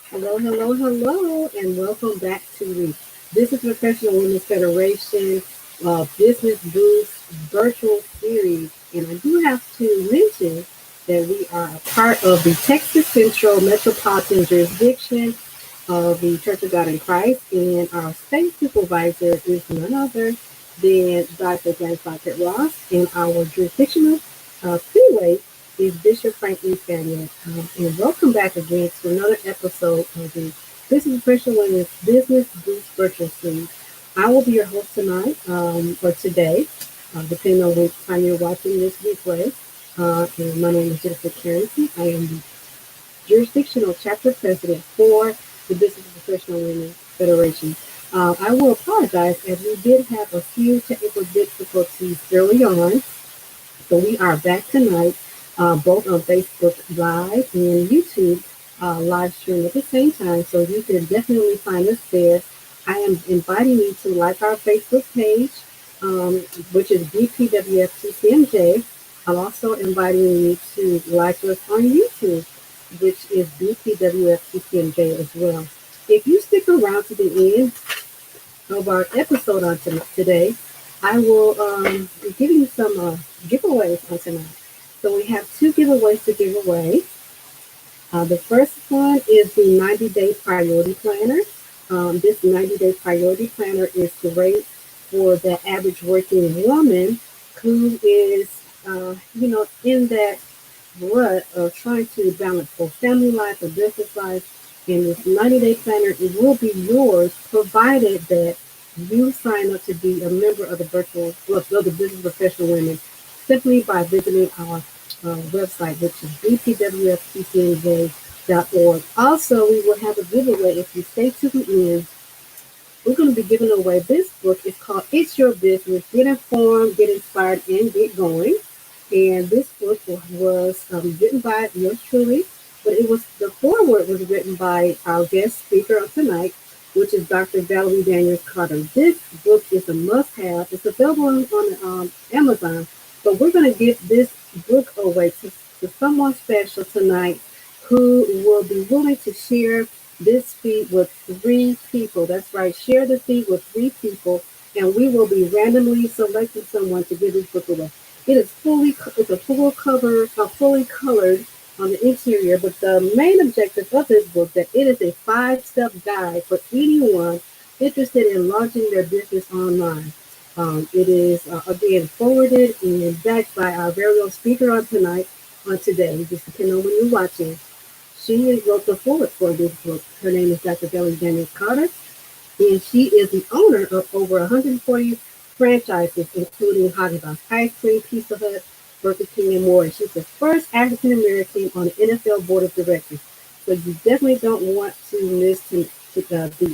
Hello, hello, hello, and welcome back to the Business Professional Women's Federation Business Boost virtual series. And I do have to mention that we are a part of the Texas Central Metropolitan Jurisdiction of the Church of God in Christ, and our state supervisor is none other than Dr. Ross, and our jurisdictional freeway is Bishop Franklin Samuel. And welcome back again to another episode of the Business Professional Women's Business Boost Virtual Series. I will be your host tonight, or today, depending on which time you're watching this replay. And my name is Jennifer Carrington. I am the Jurisdictional Chapter President for the Business Professional Women's Federation. I will apologize as we did have a few technical difficulties early on. So we are back tonight, both on Facebook Live and YouTube live stream at the same time. So you can definitely find us there. I am inviting you to like our Facebook page, which is BPWF I'm also inviting you to like us on YouTube, which is BPWF as well. If you stick around to the end of our episode on today, I will be giving you some giveaways on tonight. So we have two giveaways to give away. The first one is the 90-day priority planner. This 90-day priority planner is great for the average working woman who is, in that rut of trying to balance both family life and business life. And this 90-day planner, it will be yours, provided that you sign up to be a member of the of the Business Professional Women simply by visiting our website, which is bpwftcmj.org. Also, we will have a giveaway if you stay to the end. We're going to be giving away this book. It's called It's Your Business. Get informed, get inspired, and get going. And this book was written by yours truly, but the foreword was written by our guest speaker of tonight, which is Dr. Valerie Carter. This book is a must-have. It's available on Amazon, but we're going to give this book away to someone special tonight who will be willing to share this feed with 3 people. That's right, share the feed with 3 people, and we will be randomly selecting someone to give this book away. It's a fully colored on the interior, but the main objective of this book that it is a 5-step guide for anyone interested in launching their business online. It is again forwarded and backed by our very own speaker on today, just depending on when you're watching. She wrote the forward for this book. Her name is Dr. Valerie Carter, and she is the owner of over 140 franchises, including Haagen-Dazs Ice Cream, Pizza Hut, Burger King, and more. She's the first African American on the NFL Board of Directors. So you definitely don't want to miss the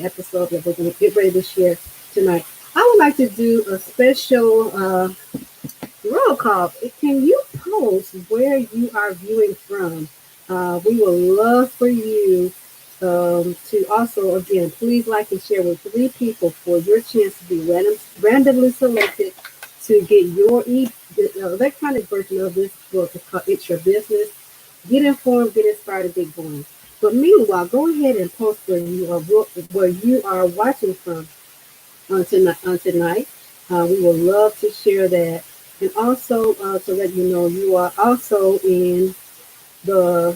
episode that we're going to get ready to share tonight. I would like to do a special roll call. Can you post where you are viewing from? We would love for you to also, again, please like and share with 3 people for your chance to be randomly selected to get your electronic version of this book. It's called It's Your Business. Get informed, get inspired, and get going. But meanwhile, go ahead and post where you are watching from on tonight. We would love to share that. And also to let you know, you are also in the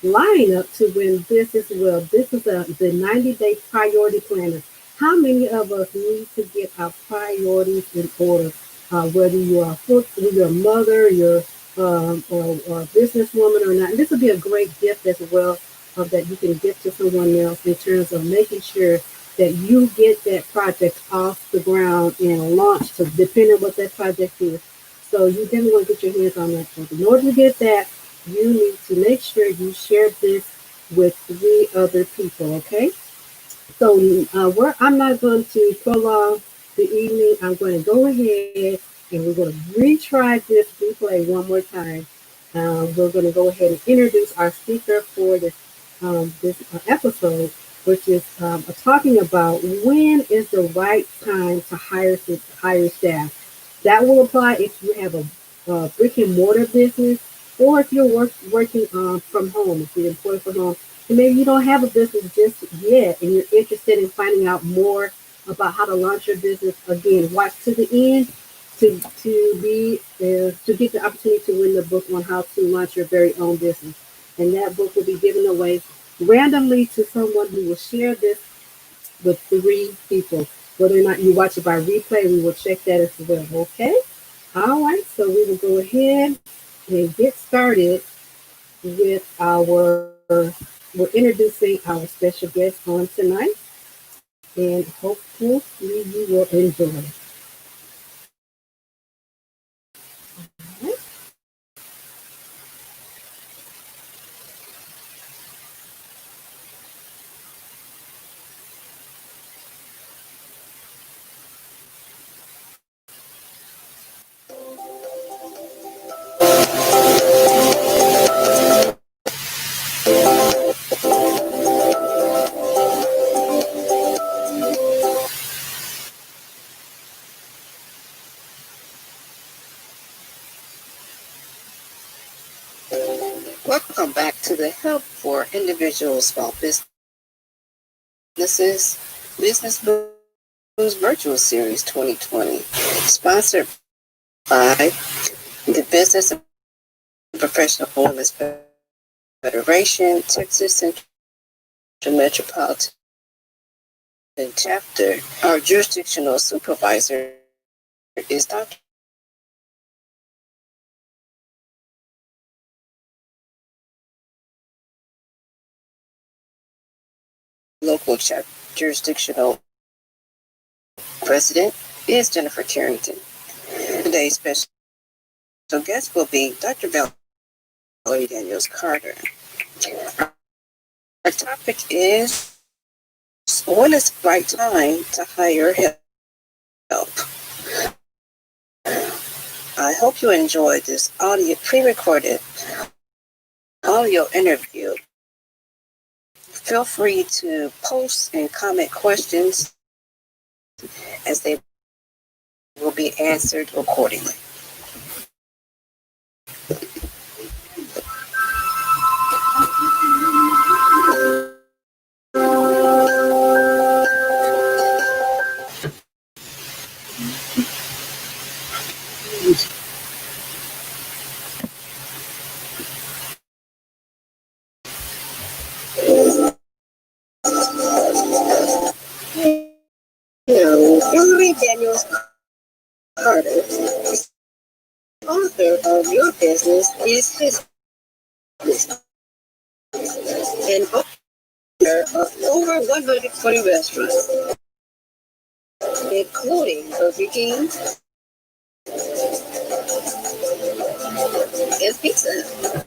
lineup to win this as well. This is the 90-day priority planner. How many of us need to get our priorities in order? Whether you are you're a mother, you're or a businesswoman or not. And this will be a great gift as well that you can give to someone else in terms of making sure that you get that project off the ground and launched, so depending on what that project is. So you definitely want to get your hands on that. So in order to get that, you need to make sure you share this with 3 other people, okay? So I'm not going to prolong the evening. I'm going to go ahead and we're going to retry this replay one more time. We're going to go ahead and introduce our speaker for this episode, which is talking about when is the right time to hire staff. That will apply if you have a brick and mortar business or if you're working from home, if you're employed from home, and maybe you don't have a business just yet, and you're interested in finding out more about how to launch your business. Again, watch to the end to get the opportunity to win the book on how to launch your very own business. And that book will be given away randomly to someone who will share this with 3 people. Whether or not you watch it by replay, we will check that as well. Okay? All right, so we will go ahead and get started with we're introducing our special guest on tonight, and hopefully you will enjoy. Welcome back to the Help for Individual Small Businesses Business Blues Virtual Series 2020, sponsored by the Business and Professional Women's Federation, Texas Central Metropolitan Chapter. Our jurisdictional supervisor is Dr. Local Jurisdictional President is Jennifer Carrington. Today's special guest will be Dr. Valerie Daniels Carter. Our topic is, when is the right time to hire help? I hope you enjoyed this pre-recorded audio interview. Feel free to post and comment questions as they will be answered accordingly. Valerie Daniels Carter, author of Your Business is His Business, and owner of over 140 restaurants, including Burger King and Pizza Hut.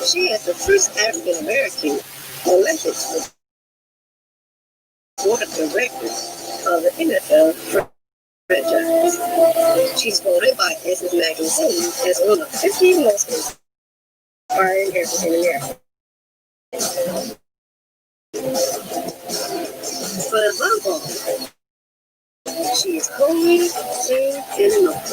She is the first African American elected to the board of directors of the NFL franchise. She's voted by Essence Magazine as one of the 50 most inspiring African Americans. But above all, she is holy, true, and noble.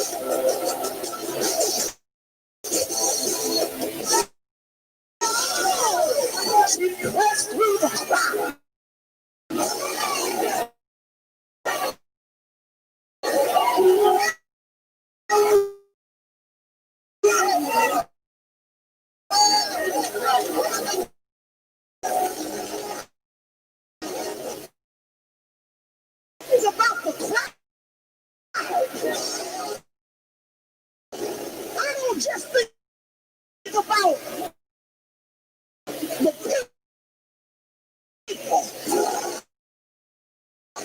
She pressed through the crowd. It's about the crowd. I don't just think about the people.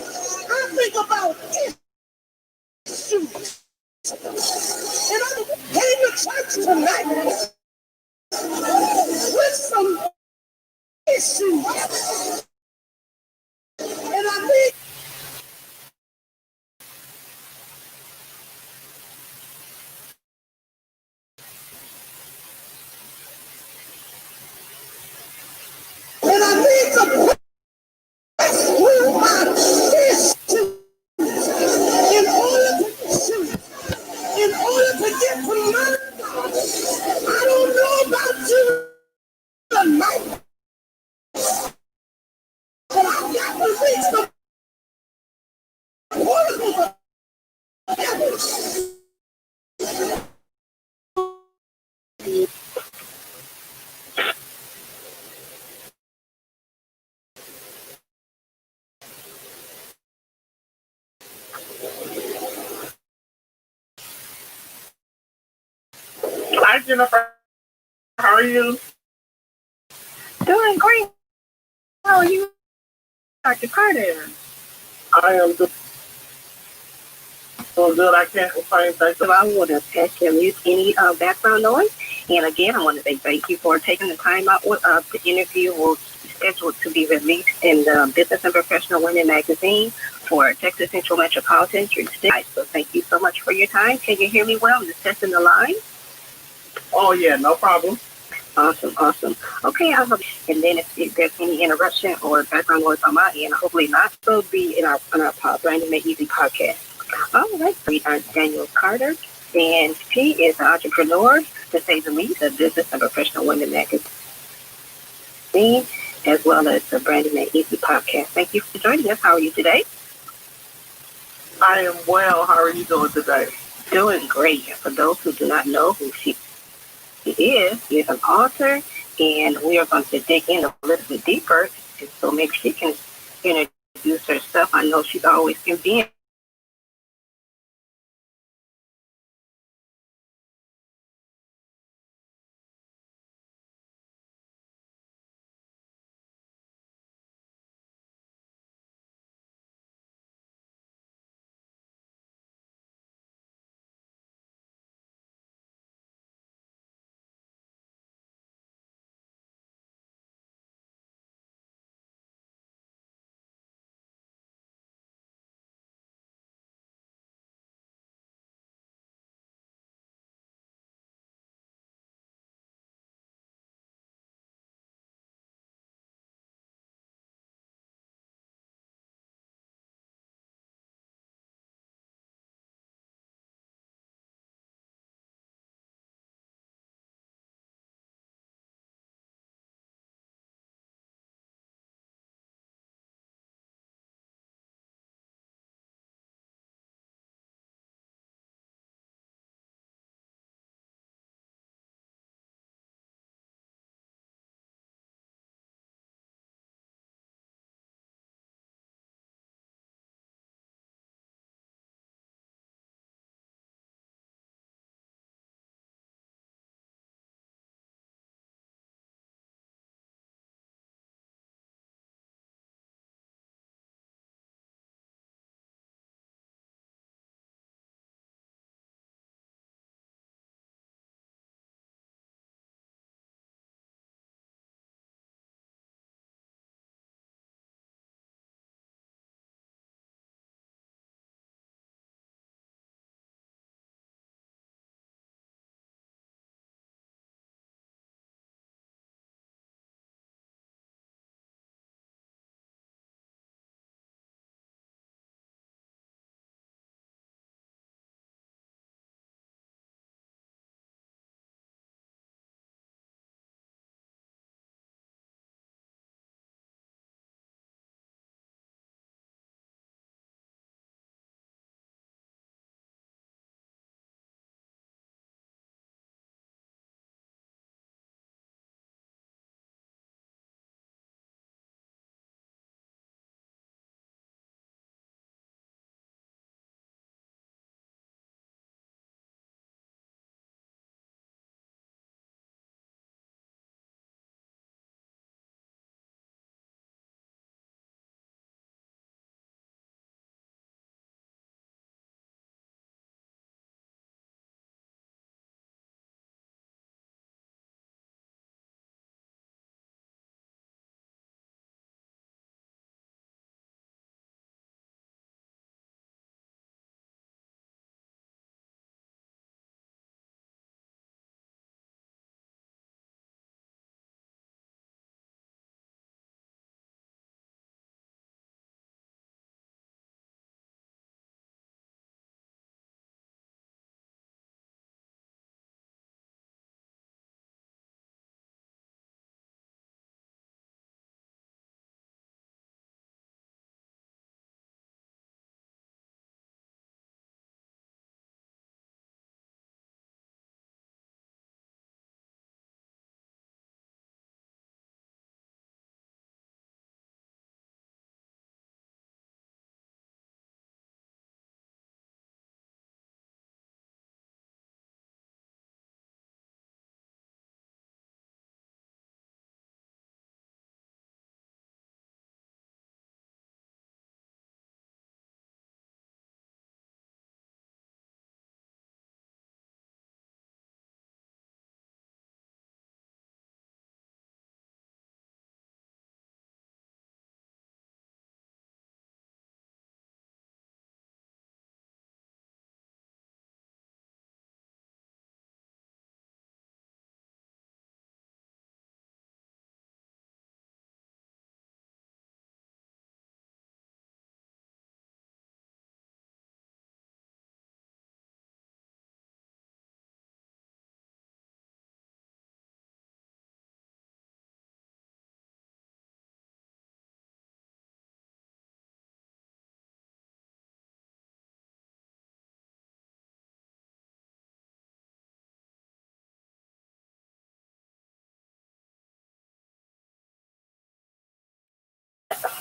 I think about issues. And I came to church tonight with some issues. And I think to press through my issues in order to pursue get from my God. I don't know about you tonight, but I got to reach the portals of heaven. Hi, Jennifer. How are you? Doing great. How are you, Dr. Carter? I am doing good. I can't complain. Thank you. I want to test and mute any background noise. And again, I want to say thank you for taking the time out with the interview. Will be scheduled to be released in the Business and Professional Women magazine for Texas Central Metropolitan Jurisdictional. So thank you so much for your time. Can you hear me well? I'm just testing the line. Oh, yeah, no problem. Awesome, awesome. Okay, I hope, and then if there's any interruption or background noise on my end, hopefully not, so it'll be in our Brandon Make Easy podcast. All right, we are Daniel Carter, and she is an entrepreneur, to say the least, a business and professional women magazine, as well as the Brandon Make Easy podcast. Thank you for joining us. How are you today? I am well. How are you doing today? Doing great. For those who do not know who she is an author, and we are going to dig in a little bit deeper, so maybe she can introduce herself. I know she's always can be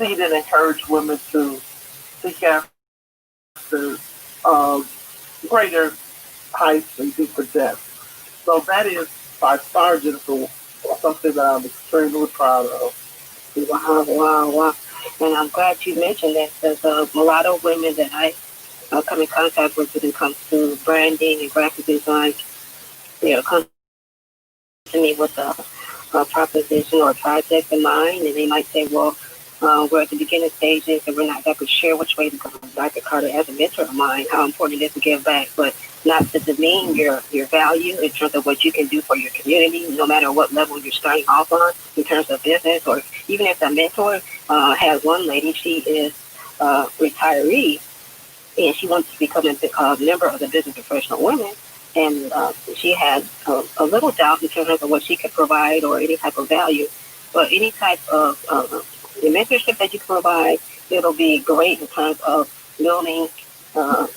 succeed and encourage women to seek after uh, greater heights and deeper depths. So that is by far just something that I'm extremely proud of. Wow, wow, wow. And I'm glad you mentioned that because a lot of women that I come in contact with when it comes to branding and graphic design, come to me with a proposition or a project in mind, and they might say, well, we're at the beginning stages and we're not exactly sure which way to go. Dr. Carter, as a mentor of mine, how important it is to give back, but not to demean your value in terms of what you can do for your community, no matter what level you're starting off on in terms of business, or even if a mentor has one lady, she is retiree, and she wants to become a member of the Business Professional Women. And she has a little doubt in terms of what she could provide or any type of value. But any type of mentorship that you can provide, it'll be great in terms of building your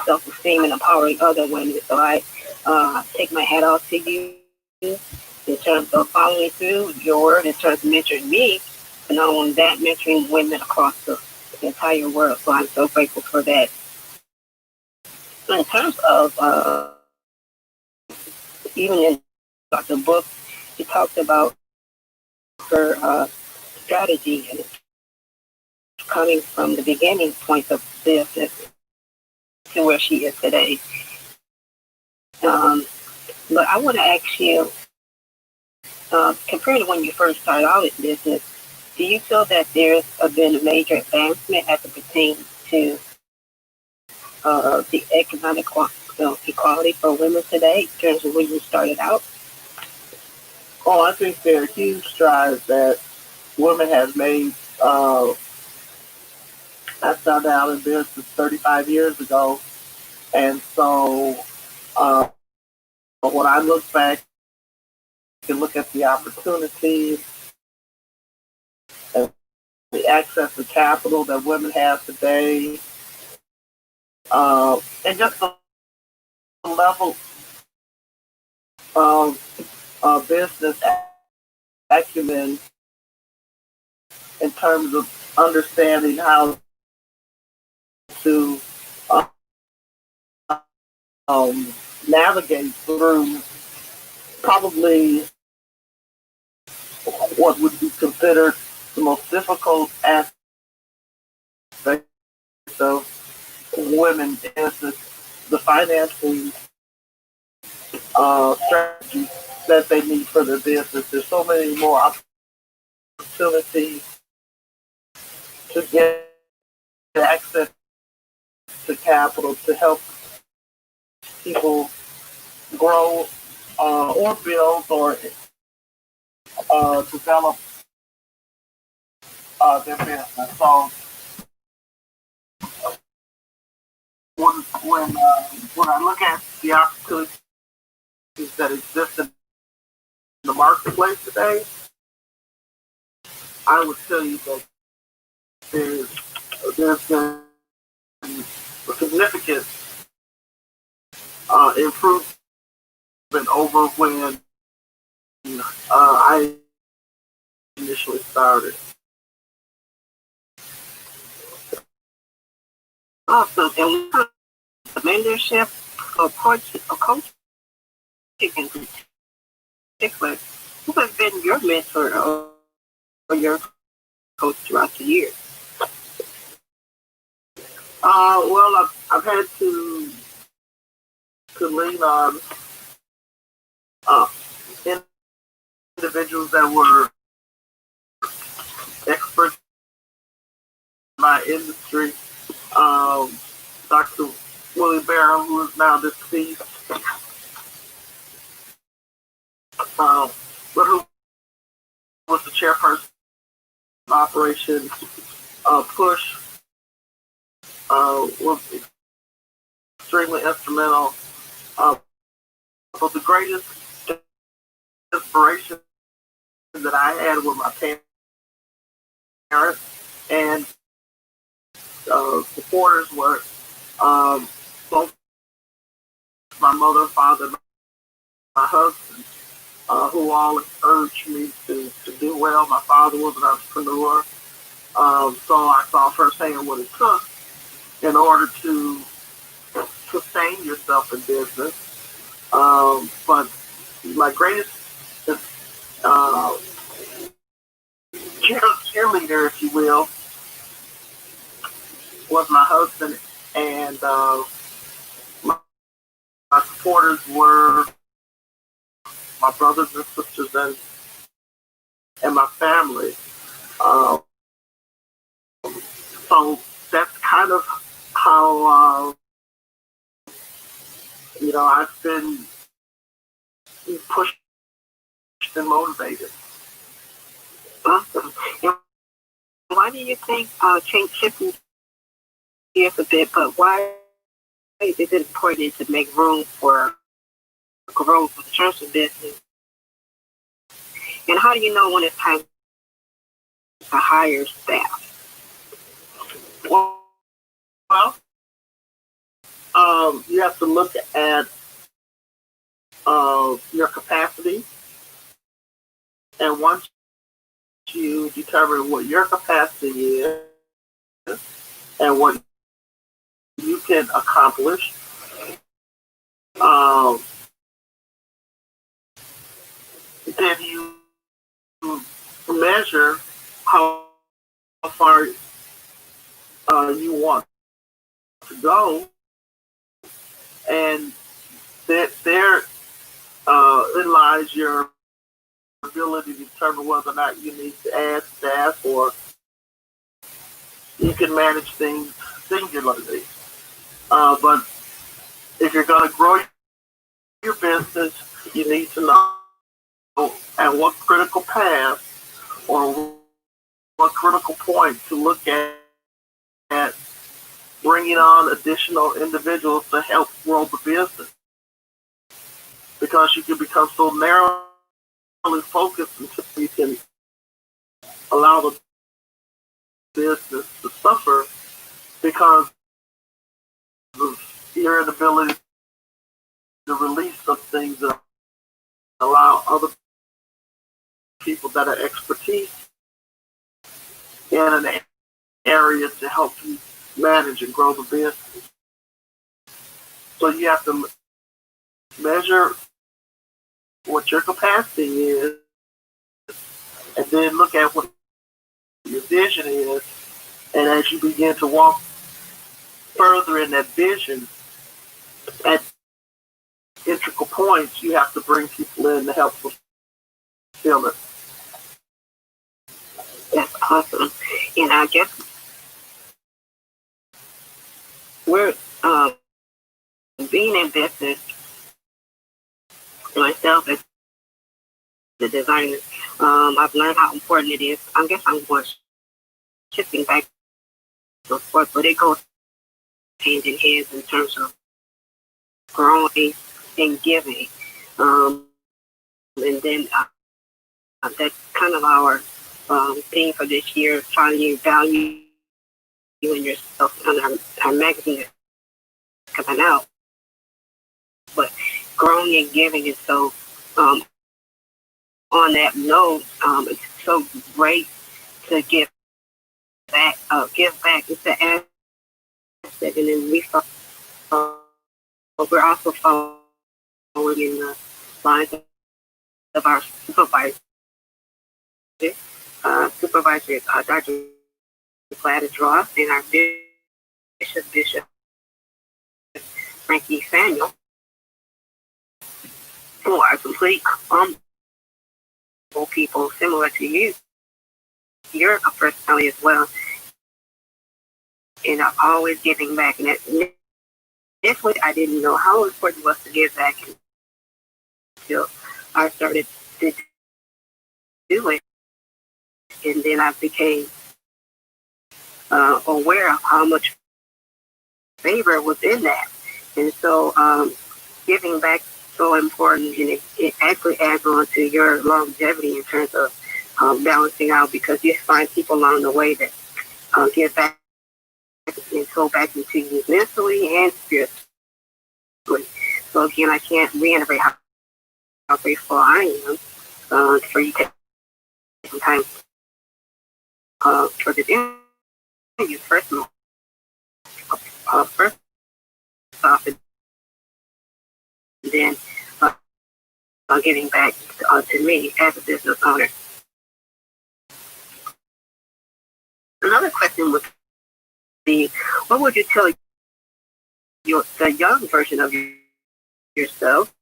self-esteem and empowering other women. So I take my hat off to you in terms of following through your word, in terms of mentoring me, and not only that, mentoring women across the entire world. So I'm so grateful for that. In terms of even in the book, she talks about her strategy and coming from the beginning point of business to where she is today. But I want to ask you, compared to when you first started out in business, do you feel that there's been a major advancement as it pertains to the economic equality for women today in terms of when you started out? Oh, I think there are huge strides that women have made. I started out in business 35 years ago, and so when I look back and look at the opportunities and the access to capital that women have today, and just the level of business acumen in terms of understanding how to navigate through probably what would be considered the most difficult aspect of women is the financing strategy that they need for their business. There's so many more opportunities to get access to capital to help people grow or build or develop their business. So when I look at the opportunities that exist in the marketplace today, I would tell you that there's been a significant improvement over when I initially started. Awesome. And what mentorship or coaching in particular, who has been your mentor or your coach throughout the years? Well, I've had to lean on individuals that were experts in my industry. Dr. Willie Barrow, who is now deceased, but who was the chairperson of Operation Push, was extremely instrumental. But the greatest inspiration that I had with my parents and supporters were both my mother, father, my husband, who all encouraged me to do well. My father was an entrepreneur, So I saw firsthand what it took in order to sustain yourself in business. But my greatest uh, cheerleader, if you will, was my husband, and my supporters were my brothers and sisters and my family. Um, so that's kind of how I've been pushed and motivated. Awesome. And why do you think, change shifting gears a bit, but why is it important to make room for growth in terms of business? And how do you know when it's time to hire staff? Well, you have to look at your capacity, and once you determine what your capacity is and what you can accomplish, then you measure how far you want to go, and there lies your ability to determine whether or not you need to add staff or you can manage things singularly. But if you're going to grow your business, you need to know at what critical path or what critical point to look at bringing on additional individuals to help grow the business. Because you can become so narrowly focused until you can allow the business to suffer because of your inability to release some things and allow other people that are expertise in an area to help you manage and grow the business. So you have to measure what your capacity is and then look at what your vision is. And as you begin to walk further in that vision, at integral points, you have to bring people in to help fulfill it. That's awesome. And I guess we're being in business myself as the designer. I've learned how important it is. I guess I'm going shifting back to sports, but it goes hand in hand in terms of growing and giving. And then that's kind of our theme for this year, finding value in yourself. And our magazine is coming out. But growing and giving is so, on that note, it's so great to give back. It's the aspect, and then we're also following in the lines of our supervisor, Dr. Valerie, and our Bishop Frankie Samuel, who are complete people similar to you. You're a personality as well, and I'm always giving back. And this way, I didn't know how important it was to give back until I started to do it, and then I became aware of how much favor was in that. And so giving back is so important, and it actually adds on to your longevity in terms of balancing out, because you find people along the way that give back and go back into you mentally and spiritually. So again, I can't reiterate how grateful I am for you taking time for this interview. First off, and then getting back to me as a business owner. Another question would be, what would you tell the young version of yourself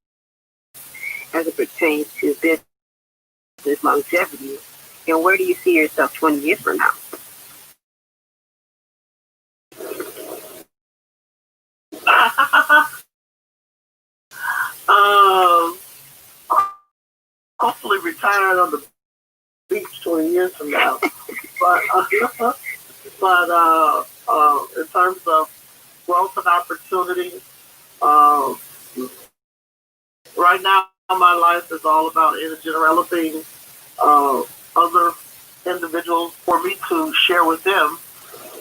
as it pertains to business longevity, and where do you see yourself 20 years from now? Hopefully retired on the beach 20 years from now. But in terms of growth and opportunity, right now my life is all about developing other individuals for me to share with them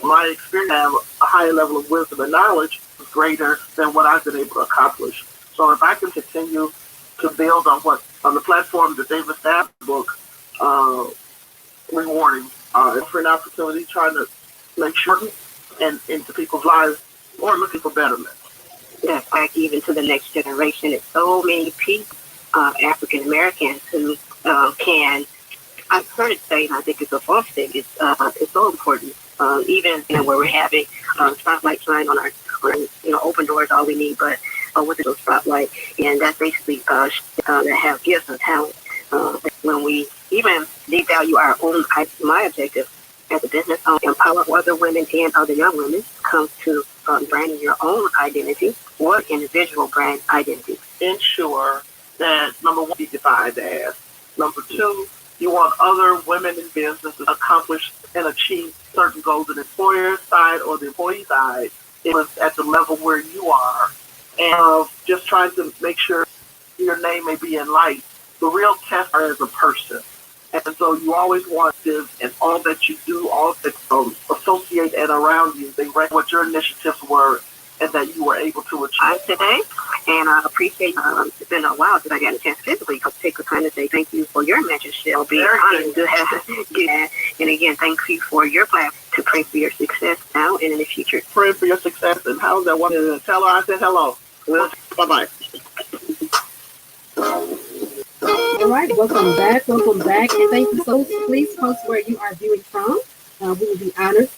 my experience, have a higher level of wisdom and knowledge greater than what I've been able to accomplish. So if I can continue to build on the platform that they've established, book rewarding, for an opportunity, trying to make sure and into people's lives or looking for betterment. Yes, back even to the next generation. It's so many people, African Americans, who can. I've heard it say, and I think it's a false thing. It's so important. Even where we're having spotlight shine on our open doors, all we need, but with the spotlight, and that's basically that have gifts and talent. When we even devalue our own, my objective as a business owner, empower other women and other young women, comes to branding your own identity or individual brand identity. Ensure that, number one, be defined as. Number two, you want other women in business to accomplish and achieve certain goals on the employer side or the employee side. It was at the level where you are, and just trying to make sure your name may be in light. The real test is a person. And so you always want this, and all that you do, all that associate and around you, they rank what your initiatives were and that you were able to achieve today. And I appreciate it's been a while since I got a chance physically to take the time to say thank you for your mentorship. I'll be honored to have do that. And again, thank you for your platform to pray for your success now and in the future. Pray for your success, and how's that one? Tell her I said hello. Well, bye-bye. All right, welcome back, and thank you. So please post where you are viewing from. We will be honored.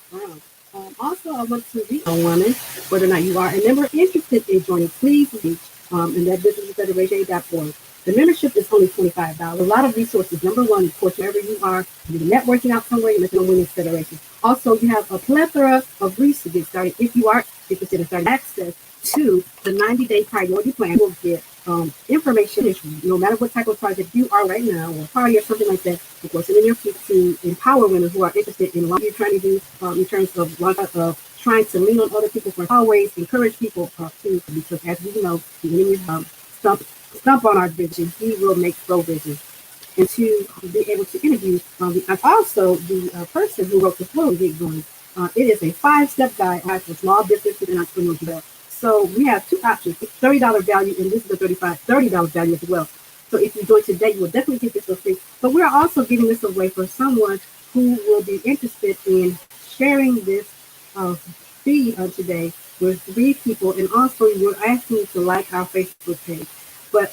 Also, I want to read on women, whether or not you are a member interested in joining, please reach in that businessfederation.org. The membership is only $25. A lot of resources. Number one, of course, wherever you are, you're networking out somewhere, you're looking at Women's Federation. Also, you have a plethora of resources starting. If you are interested in starting access to the 90-day priority plan, you'll get information, no matter what type of project you are right now, or party or something like that, of course, in the near future, to empower women who are interested in what you're trying to do in terms of trying to lean on other people, for always encourage people to, because as we know, the enemy stump on our vision, he will make provisions. And to be able to interview also the person who wrote the flow get going. It is a 5-step guide for small businesses and entrepreneurs. So we have two options, $30 value, and this is a $30 value as well. So if you join today, you will definitely get this for free. But we're also giving this away for someone who will be interested in sharing this feed today with 3 people. And also, we're asking you to like our Facebook page. But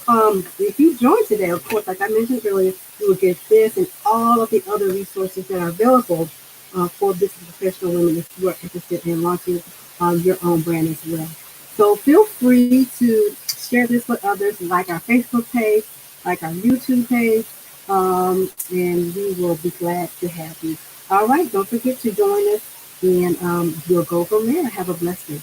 if you join today, of course, like I mentioned earlier, you will get this and all of the other resources that are available for business professional women if you are interested in launching your own brand as well. So feel free to share this with others, like our Facebook page, like our YouTube page, and we will be glad to have you. All right, don't forget to join us, and we'll go from there. Have a blessed day.